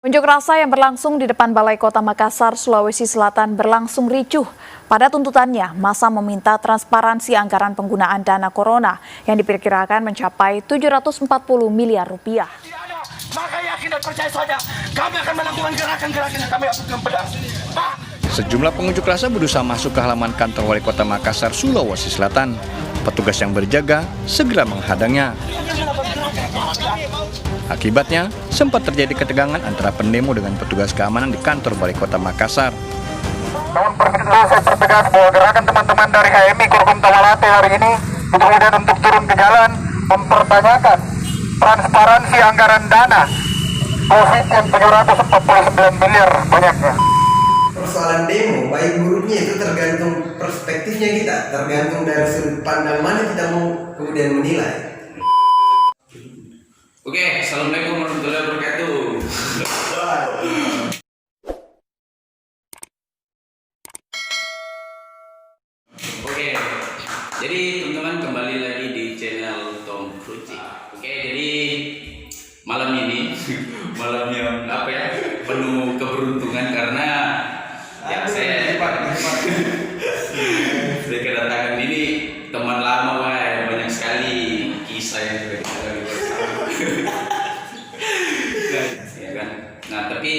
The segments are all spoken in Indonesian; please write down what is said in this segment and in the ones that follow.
Unjuk rasa yang berlangsung di depan Balai Kota Makassar, Sulawesi Selatan berlangsung ricuh. Pada tuntutannya, massa meminta transparansi anggaran penggunaan dana corona yang diperkirakan mencapai 740 miliar rupiah. Maka yakin dan percaya saja, kami akan melakukan gerakan-gerakan yang kami lakukan pedang. Sejumlah pengunjuk rasa berusaha masuk ke halaman kantor Wali Kota Makassar, Sulawesi Selatan. Petugas yang berjaga segera menghadangnya. Akibatnya, sempat terjadi ketegangan antara pendemo dengan petugas keamanan di kantor Balai Kota Makassar. Namun perlu saya pertegas bahwa gerakan teman-teman dari HMI Kurkum Tawalate hari ini kemudian untuk turun ke jalan mempertanyakan transparansi anggaran dana posisi yang 749 miliar banyaknya. Persoalan demo, baik buruknya itu tergantung perspektifnya kita, tergantung dari sudut pandang mana kita mau kemudian menilai. Oke, assalamualaikum warahmatullahi wabarakatuh. Oke, jadi teman-teman kembali lagi di channel Tom Fruci. Oke, jadi malam ini malam yang penuh keberuntungan karena ya saya kedatangan ini teman lama banyak sekali kisah yang sudah kita lalui bersama. Ya kan? Nah, tapi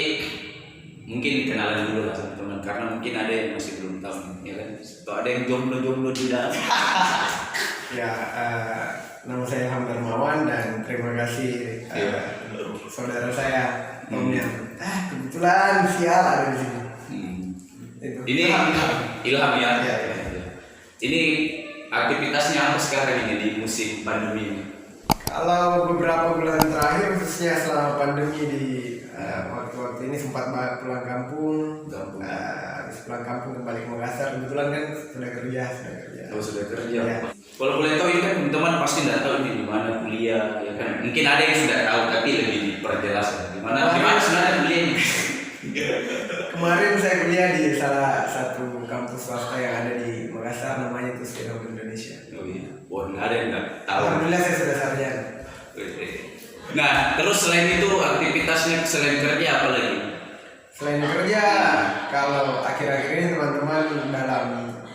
mungkin kenalan dulu lah teman-teman karena mungkin ada yang masih belum tahu, ya kan? Atau ada yang jomblo di dalam. Ya, nama saya Hamdar Mawan dan terima kasih saudara saya Tom yang kebetulan sial ada di sini. Ini Ilham ya. Ini aktivitasnya apa sekarang ini di musim pandemi ini? Kalau beberapa bulan terakhir khususnya selama pandemi di waktu-waktu ini sempat pulang kampung. Habis pulang kampung kembali ke Makassar, kebetulan kan sudah kerja. Oh, sudah kerja. Ya. Kalau boleh tahu ini kan teman-teman pasti tidak tahu ini di mana kuliah, ya kan? Mungkin ada yang sudah tahu tapi lebih diperjelas di mana sebenarnya kuliah ini. Kemarin saya kuliah di salah satu kampus swasta yang ada di Makassar, namanya itu Skedom Indonesia. Oh iya, wah nggak ada yang nggak tahu. Alhamdulillah saya sudah sarjana. Nah, terus selain itu aktivitasnya selain kerja apa lagi? Selain kerja, kalau akhir-akhir ini teman-teman dalam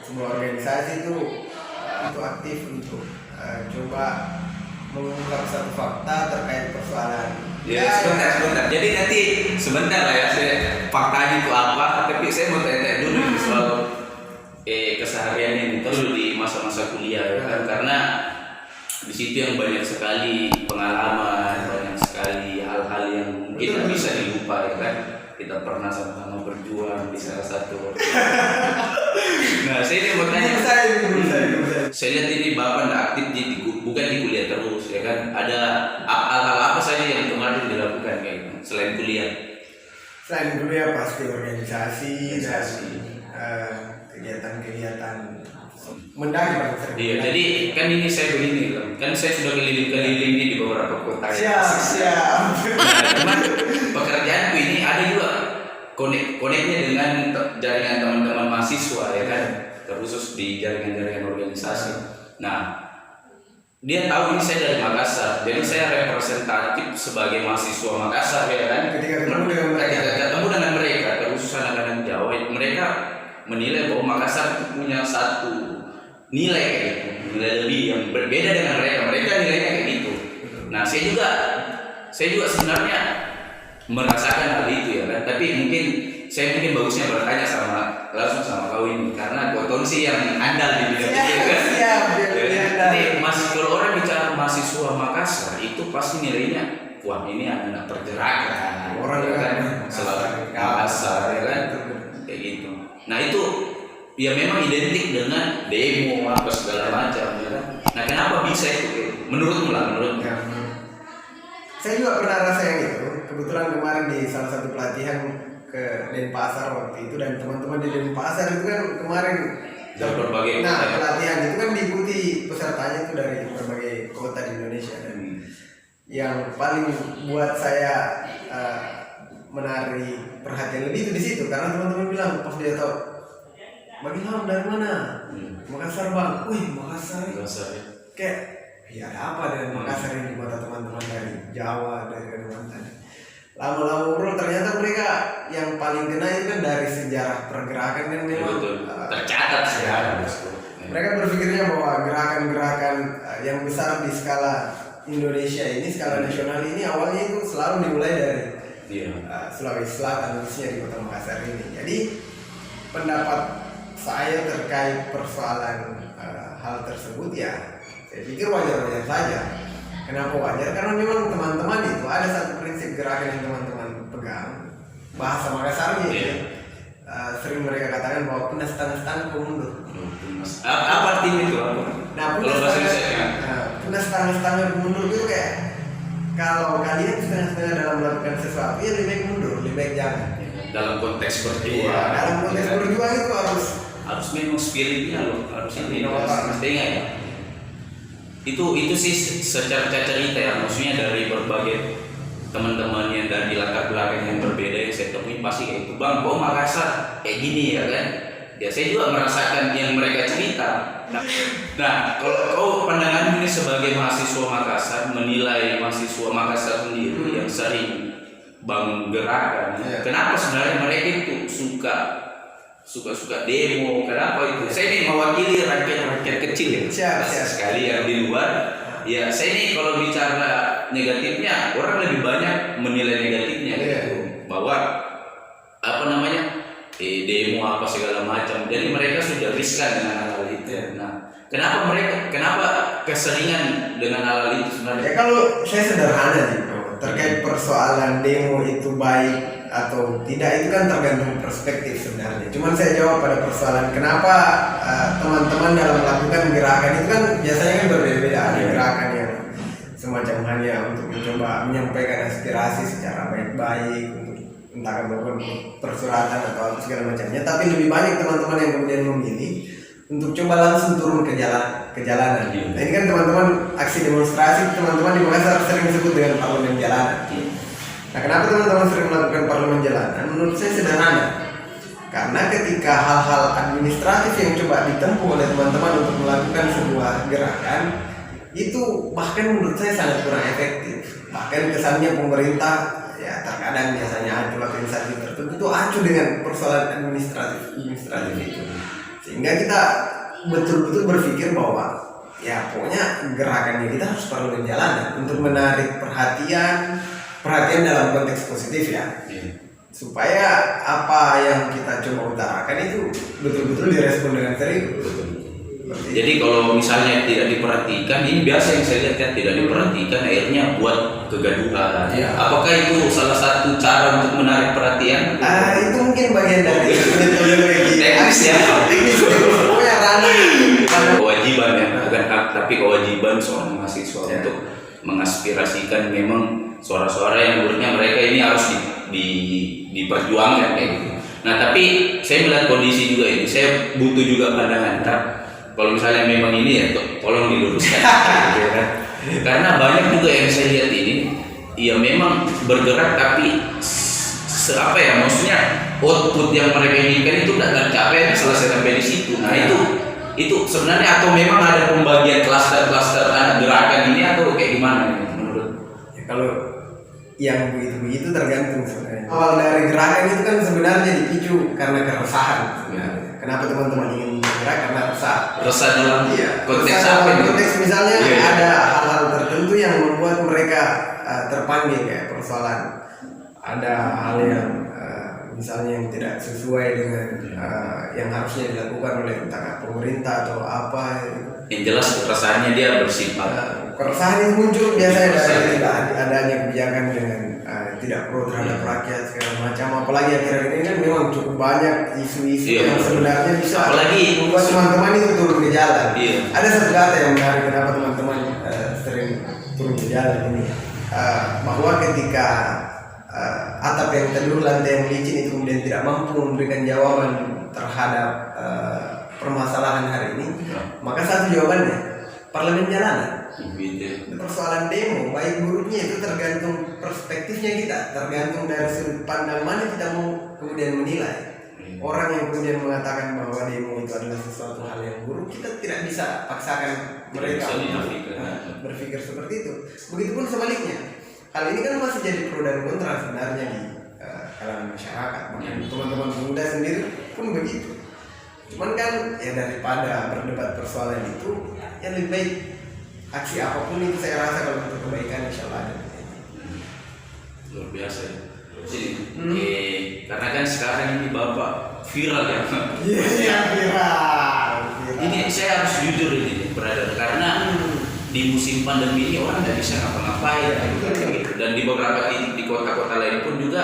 sebuah organisasi itu aktif untuk coba mengungkap satu fakta terkait persoalan. Ya, sebentar. Jadi nanti sebentar lah ya, saya faktanya itu apa, tapi saya mau tanya dulu ini soal keseharian ini terus di masa-masa kuliah ya kan? Karena di situ yang banyak sekali pengalaman, banyak sekali hal-hal yang mungkin tidak bisa dilupa ya kan. Kita pernah sama-sama berjuang di salah satu. Nah, saya ini mau tanya. Saya lihat ini Bapak tidak aktif bukan di kuliah terus ya kan. Ada hal-hal apa saja yang kemarin dilakukan kayak gitu selain kuliah? Selain kuliah pasti organisasi. Dan kegiatan-kegiatan mendaki paling sering. Iya, jadi kan ini saya begini kan saya sudah keliling-keliling di beberapa kota. Siap. Nah, cuman pekerjaanku ini ada juga koneknya dengan jaringan teman-teman mahasiswa ya kan, terkhusus di jaringan-jaringan organisasi. Nah, dia tahu ini saya dari Makassar, jadi saya representatif sebagai mahasiswa Makassar ya kan. Ketika ketemu dengan mereka, terkhusus anak-anak Jawa, mereka menilai bahwa Makassar itu punya satu nilai kayak gitu, nilai lebih yang berbeda dengan mereka nilainya kayak gitu. Nah, saya juga sebenarnya merasakan hal itu ya kan, tapi saya mungkin bagusnya bertanya langsung sama kau ini karena kau sih yang andal di bidang itu kan. Jadi kalau orang bicara mahasiswa Makassar itu pasti nilainya wah ini anak pergerakan orang kan selalu Makassar ya kan kayak gitu. Nah itu ya memang identik dengan demo apa segala macam ya kan. Nah kenapa bisa itu? Menurutmu. Saya juga pernah rasain itu. Kebetulan kemarin di salah satu pelatihan ke Denpasar waktu itu, dan teman-teman di Denpasar itu kan kemarin berbagai pelatihan itu kan diikuti pesertanya itu dari berbagai kota di Indonesia, dan yang paling buat saya menarik perhatian lebih itu di situ karena teman-teman bilang pas dia tahu Bang Ilham dari mana? Makassar Bang. Wih, Makassar. Kayak ya ada apa dengan Makassar ini di mata teman-teman dari Jawa, dari Kalimantan. lama-lama ngobrol ternyata mereka yang paling kena itu kan dari sejarah pergerakan kan memang Betul. Tercatat sejarah. mereka berpikirnya bahwa gerakan-gerakan yang besar di skala Indonesia ini, skala nasional ini awalnya itu selalu dimulai dari Sulawesi Selatan, khususnya di Kota Makassar ini. Jadi pendapat saya terkait persoalan hal tersebut ya saya pikir wajar-wajar saja. Kenapa wajar? Karena memang teman-teman itu ada satu prinsip gerakan yang teman-teman pegang, bahasa Makassarnya itu sering mereka katakan bahwa punas tangan mundur. Apa artinya itu? Nah, punas tangan mundur itu kayak kalau kalian setengah-setengah dalam melakukan sesuatu ya lebih baik mundur, lebih baik jangan. Dalam konteks berjuang. Iya, dalam konteks berjuang itu harus memang spiritnya loh, harus ini mestinya ya. Itu sih secara cerita ya, maksudnya dari berbagai teman-teman yang dari latar belakang yang berbeda yang saya temui pasti kayak itu, Bang, kok Makassar kayak gini ya kan? Ya saya juga merasakan yang mereka cerita. Nah, kalau pandangan ini sebagai mahasiswa Makassar menilai mahasiswa Makassar sendiri yang sering bangun gerakan, kenapa sebenarnya mereka itu suka demo? Kenapa itu? Saya ini mewakili rakyat kecil ya, sekali yang di luar. Ya, saya ini kalau bicara negatifnya, orang lebih banyak menilai negatifnya gitu, bahwa demo apa segala macam. Jadi mereka sudah riskan dengan hal itu. Nah, kenapa keseringan dengan hal itu sebenarnya? Ya kalau saya sederhana nih bro, terkait persoalan demo itu baik atau tidak itu kan tergantung perspektif sebenarnya. Cuman saya jawab pada persoalan kenapa teman-teman dalam melakukan gerakan itu kan biasanya kan berbeda-beda. Ada gerakan yang semacam hanya untuk mencoba menyampaikan aspirasi secara baik-baik, untuk entah melakukan persuratan atau apa segala macamnya. Tapi lebih banyak teman-teman yang kemudian memilih untuk coba langsung turun ke jalanan. Nah ini kan teman-teman aksi demonstrasi, teman-teman di Makassar sering disebut dengan parlemen jalanan. Nah kenapa teman-teman sering melakukan parlemen jalanan? Menurut saya sederhana, karena ketika hal-hal administratif yang coba ditempuh oleh teman-teman untuk melakukan sebuah gerakan itu bahkan menurut saya sangat kurang efektif. Bahkan kesannya pemerintah ya terkadang biasanya acuh atau instansi tertentu itu acuh dengan persoalan administratif itu, sehingga kita betul-betul berpikir bahwa ya pokoknya gerakannya kita harus parlemen jalanan untuk menarik perhatian dalam konteks positif ya, supaya apa yang kita coba utarakan itu betul-betul direspon dengan serius. Jadi kalau misalnya tidak diperhatikan, ini biasa yang saya lihat kan tidak diperhatikan, akhirnya buat kegaduhan. Apakah itu salah satu cara untuk menarik perhatian? Itu mungkin bagian dari metodologi teknis ya. Pokoknya Kewajiban ya, bukan hak tapi kewajiban seorang mahasiswa untuk mengaspirasikan memang suara-suara yang menurutnya mereka ini harus diperjuangkan kayak gitu. Nah tapi saya melihat kondisi juga ini, saya butuh juga pandangan. Kalau misalnya memang ini ya tolong diluruskan gitu kan. Karena banyak juga yang saya lihat ini ya memang bergerak tapi maksudnya output yang mereka inginkan itu tidak tercapai selesai sampai di situ. Nah itu sebenarnya atau memang ada pembagian klaster-klaster gerakan ini atau kayak gimana menurut? Ya, kalau yang begitu tergantung sebenarnya. Awal dari gerakan itu kan sebenarnya dipicu karena keresahan sebenarnya. Kenapa teman-teman ingin bergerak? Karena resah dalam konteks apa? Konteks misalnya ada hal-hal tertentu yang membuat mereka terpanggil kayak persoalan. Ada hal yang misalnya yang tidak sesuai dengan yang harusnya dilakukan oleh entah pemerintah atau apa. Yang jelas keresahannya dia bersifat. Keresahan itu muncul biasanya dari tidak adanya kebijakan dengan tidak pro terhadap rakyat segala macam. Apalagi akhir-akhir ini kan memang cukup banyak isu-isu yang sebenarnya bisa membuat teman-teman itu turun ke jalan. Ada satu kata yang menarik kenapa teman-teman sering turun ke jalan ini, bahwa ketika atap yang teduh, lantai yang licin itu kemudian tidak mampu memberikan jawaban terhadap permasalahan hari ini, maka satu jawabannya parlemen jalanan. Persoalan demo baik buruknya itu tergantung perspektifnya kita, tergantung dari sudut pandang mana kita mau kemudian menilai. Orang yang kemudian mengatakan bahwa demo itu adalah sesuatu hal yang buruk, kita tidak bisa paksakan mereka berpikir seperti itu. Begitupun sebaliknya, hal ini kan masih jadi pro dan kontra sebenarnya di kalangan masyarakat. Bahkan teman-teman pemuda sendiri pun begitu. Cuman kan ya daripada berdebat persoalan itu, yang lebih baik aksi apapun itu saya rasa kalau untuk kebaikan insya Allah ada. Luar biasa ya. Jadi, karena kan sekarang ini Bapak viral ya. Iya, viral. Ini saya harus jujur ini, brother, karena di musim pandemi ini orang nggak bisa ngapa-ngapain gitu. Dan di beberapa titik di kota-kota lain pun juga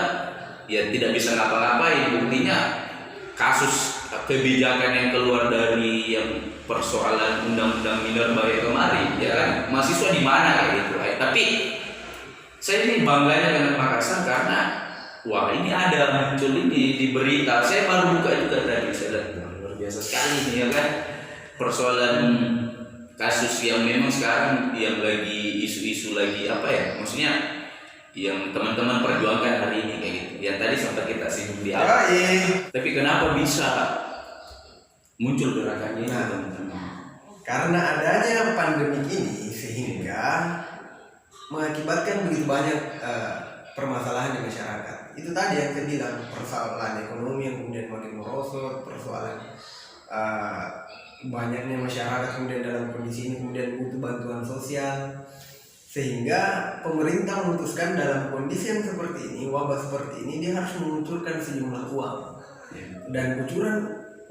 ya tidak bisa ngapa-ngapain. Buktinya kasus kebijakan yang keluar dari yang persoalan undang-undang Minerba yang kemarin, ya kan, mahasiswa di mana kayak gitu. Tapi saya ini bangganya dengan Makassar karena wah ini ada muncul ini di berita. Saya baru buka juga tadi, saya lihat luar biasa sekali ini ya kan, persoalan kasus yang memang sekarang yang lagi isu-isu lagi apa ya, maksudnya yang teman-teman perjuangkan hari ini kayak gitu. Yang tadi sempat kita singgung di awal. Tapi kenapa bisa muncul gerakannya ini, teman-teman? Karena adanya pandemi ini sehingga mengakibatkan begitu banyak permasalahan di masyarakat. Itu tadi yang saya bilang, persoalan ekonomi yang kemudian makin merosot, persoalan banyaknya masyarakat kemudian dalam kondisi ini kemudian butuh bantuan sosial, sehingga pemerintah memutuskan dalam kondisi yang seperti ini, wabah seperti ini, dia harus mengucurkan sejumlah uang. Dan kucuran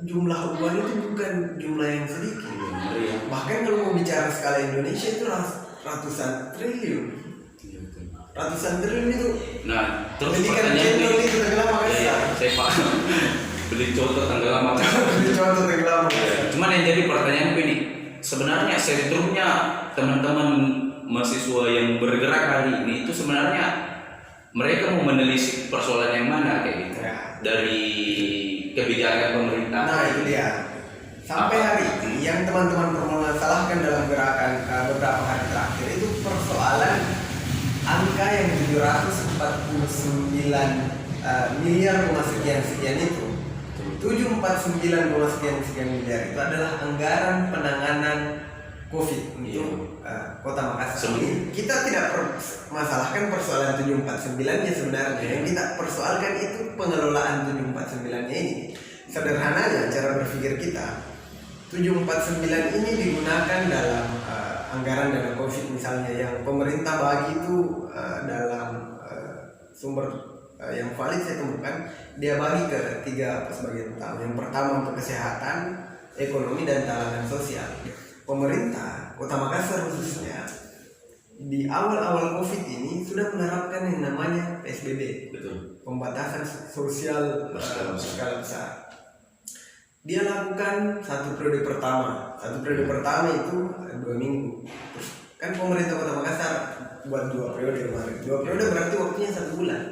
jumlah uang itu bukan jumlah yang sedikit. Bahkan kalau mau bicara skala Indonesia itu ratusan triliun. Ratusan triliun itu. Nah, terus pendidikan channel itu tenggelam Makassar. Saya paham. Beli contoh tenggelam Makassar. Beli contoh tenggelam Makassar. Cuman yang jadi pertanyaan ini, sebenarnya sentrumnya teman-teman mahasiswa yang bergerak hari ini itu sebenarnya mereka mau menelisik persoalan yang mana kayak gitu dari kebijakan pemerintah. Nah itu dia. Sampai hari ini yang teman-teman permasalahkan dalam gerakan beberapa hari terakhir itu persoalan angka yang 749 miliar sekian itu. 749 sekian miliar itu adalah anggaran penanganan COVID untuk Kota Makassar. Kita tidak masalahkan persoalan 749-nya sebenarnya. Yang kita persoalkan itu pengelolaan 749-nya ini. Sederhananya cara berpikir kita, 749 ini digunakan dalam anggaran dana COVID misalnya yang pemerintah bagi itu dalam sumber yang valid saya temukan, dia bagi ke 3 bagian utama. Yang pertama untuk kesehatan, ekonomi, dan talangan sosial. Pemerintah Kota Makassar khususnya di awal-awal COVID ini sudah menerapkan yang namanya PSBB, pembatasan sosial berskala besar. Dia lakukan satu periode pertama itu 2 minggu. Terus kan pemerintah Kota Makassar buat 2 periode kemarin. 2 periode berarti waktunya 1 bulan.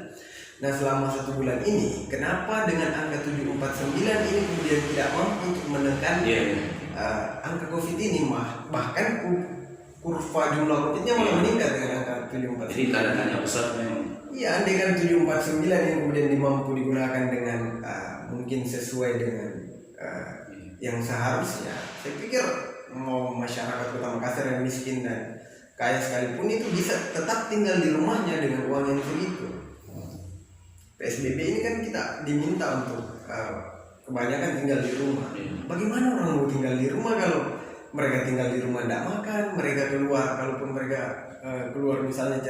Nah selama 1 bulan ini, kenapa dengan angka 749 ini kemudian tidak mampu untuk menekan angka COVID ini, bahkan kurva jumlah COVID-nya malah meningkat dengan angka 749. Jadi tanda-tanya besar memang. Iya, andai kan 749 yang kemudian mampu digunakan dengan mungkin sesuai dengan yang seharusnya. Saya pikir mau masyarakat Kota Makassar yang miskin dan kaya sekalipun itu bisa tetap tinggal di rumahnya dengan uang yang segitu. PSBB ini kan kita diminta untuk kebanyakan tinggal di rumah. Bagaimana orang mau tinggal di rumah kalau mereka tinggal di rumah tidak makan, mereka keluar, kalaupun mereka keluar misalnya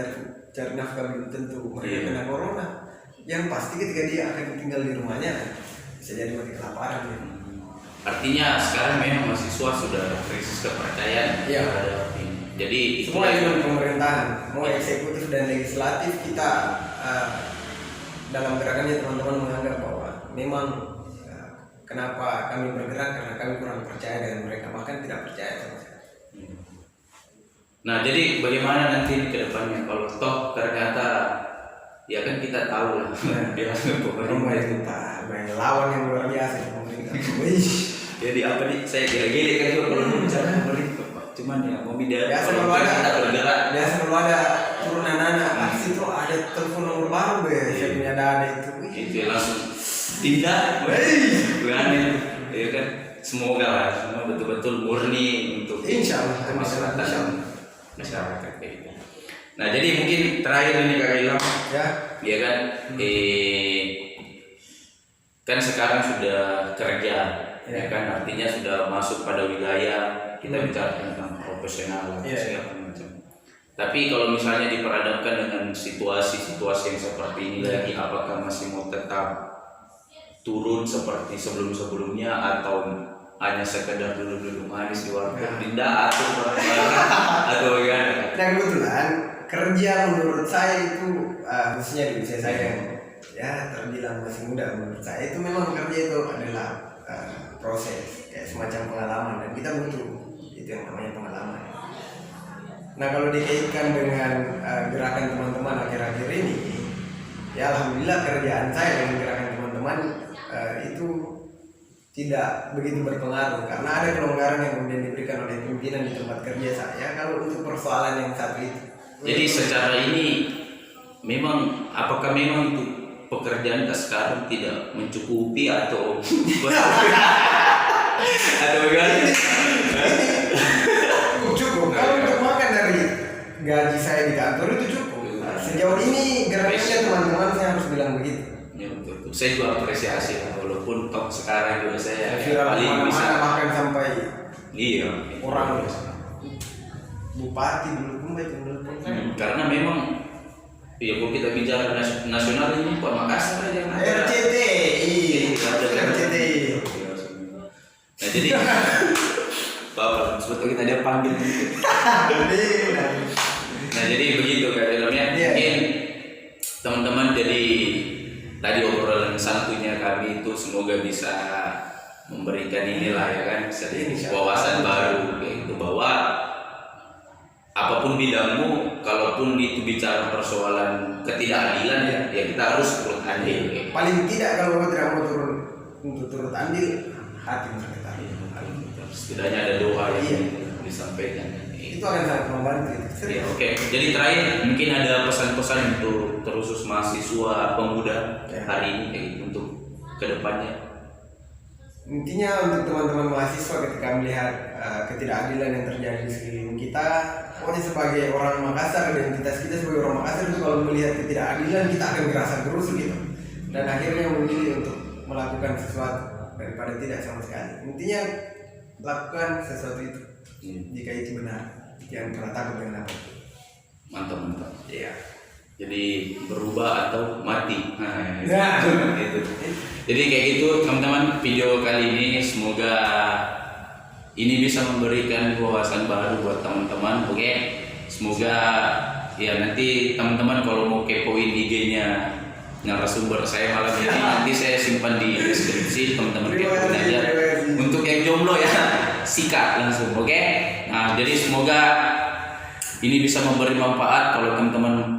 cari nafkah belum tentu mereka kena corona. Yang pasti ketika dia akan tinggal di rumahnya bisa jadi mati kelaparan. Artinya sekarang memang mahasiswa sudah krisis kepercayaan terhadap ini. Jadi semua elemen pemerintahan, mau eksekutif dan legislatif, kita dalam gerakannya teman-teman menganggap bahwa memang kenapa kami bergerak karena kami kurang percaya dengan mereka, bahkan tidak percaya sama sekali. Nah jadi bagaimana nanti ke depannya kalau toh ternyata ya kan kita tahu lah dia pemerintah lawan yang luar biasa pemerintah. Jadi apa nih saya gila-gila kan juga kalau bicara pemerintah Pak, cuman ya mau biasa selalu ada turunan anak aksi itu ada telepon nomor baru saya punya dana itu langsung tindak aneh ya kan. Semoga lah semua betul-betul murni untuk insya Allah kemaslahatan masyarakat kayak gitu. Nah jadi mungkin terakhir ini Kak Ilham, Ya. ya kan, kan sekarang sudah kerja, ya kan, artinya sudah masuk pada wilayah kita bicara tentang profesional segala macam. Tapi kalau misalnya diperhadapkan dengan situasi-situasi yang seperti ini lagi, apakah masih mau tetap turun seperti sebelum-sebelumnya atau hanya sekedar duduk-duduk manis di warung, tidak atau bagaimana? Dan kebetulan kerja menurut saya itu khususnya di usia saya yang ya terbilang masih muda, menurut saya itu memang kerja itu adalah proses kayak semacam pengalaman dan kita butuh itu yang namanya pengalaman. Nah kalau dikaitkan dengan gerakan teman-teman akhir-akhir ini, ya alhamdulillah kerjaan saya dengan gerakan teman-teman itu tidak begitu berpengaruh karena ada kelonggaran yang kemudian diberikan oleh pimpinan di tempat kerja saya kalau untuk persoalan yang satu itu. Jadi secara ini memang apakah memang itu pekerjaan kita sekarang tidak mencukupi atau bagaimana? Cukup. Kalau untuk makan dari gaji saya di kantor itu cukup. Sejauh ini gerakannya teman-teman saya harus bilang begitu. Ya, betul. Saya juga apresiasi walaupun top sekarang juga saya Viral paling bisa. kemana-mana bahkan sampai Iya. orang bupati dulu pun baik menelpon. Karena memang ya kalau kita bicara nasional ini Pak Makassar aja yang ada. RCTI. Nah jadi Bapak sebetulnya kita dia panggil. Nah jadi begitu Kak Ilhamnya. Mungkin teman-teman jadi tadi obrolan santunya kami itu semoga bisa memberikan inilah ya kan wawasan baru yaitu bahwa apapun bidangmu, kalaupun itu bicara persoalan ketidakadilan ya kita harus turut andil. Paling tidak kalau tidak mau turut andil, hati sakit hati. Setidaknya ada doa yang disampaikan. Itu akan sangat membantu. Ya, oke. Jadi terakhir mungkin ada pesan-pesan untuk terusus mahasiswa pemuda hari ini kayak gitu, untuk kedepannya. Intinya untuk teman-teman mahasiswa ketika melihat ketidakadilan yang terjadi di sekeliling kita, pokoknya sebagai orang Makassar, identitas kita sebagai orang Makassar itu kalau melihat ketidakadilan kita akan gerasa gerus gitu, dan akhirnya memilih untuk melakukan sesuatu daripada tidak sama sekali. Intinya lakukan sesuatu itu jika itu benar, jangan pernah takut dengan apa. Mantap. Iya. Jadi berubah atau mati. Nah, Ya. gitu. Jadi kayak gitu teman-teman, video kali ini semoga ini bisa memberikan wawasan baru buat teman-teman. Oke. Semoga ya nanti teman-teman kalau mau kepoin IG-nya narasumber saya malam ini nanti saya simpan di deskripsi, teman-teman kepoin aja. Untuk yang jomblo ya sikat langsung. Oke. Nah, jadi semoga ini bisa memberi manfaat. Kalau teman-teman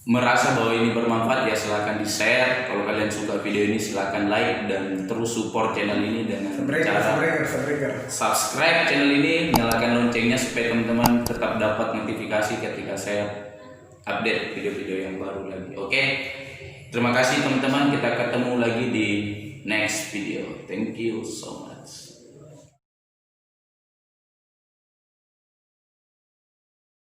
merasa bahwa ini bermanfaat ya silahkan di share. Kalau kalian suka video ini silahkan like dan terus support channel ini dengan cara subscribe channel ini, nyalakan loncengnya supaya teman-teman tetap dapat notifikasi ketika saya update video-video yang baru lagi. Oke, terima kasih teman-teman, kita ketemu lagi di next video. Thank you so much.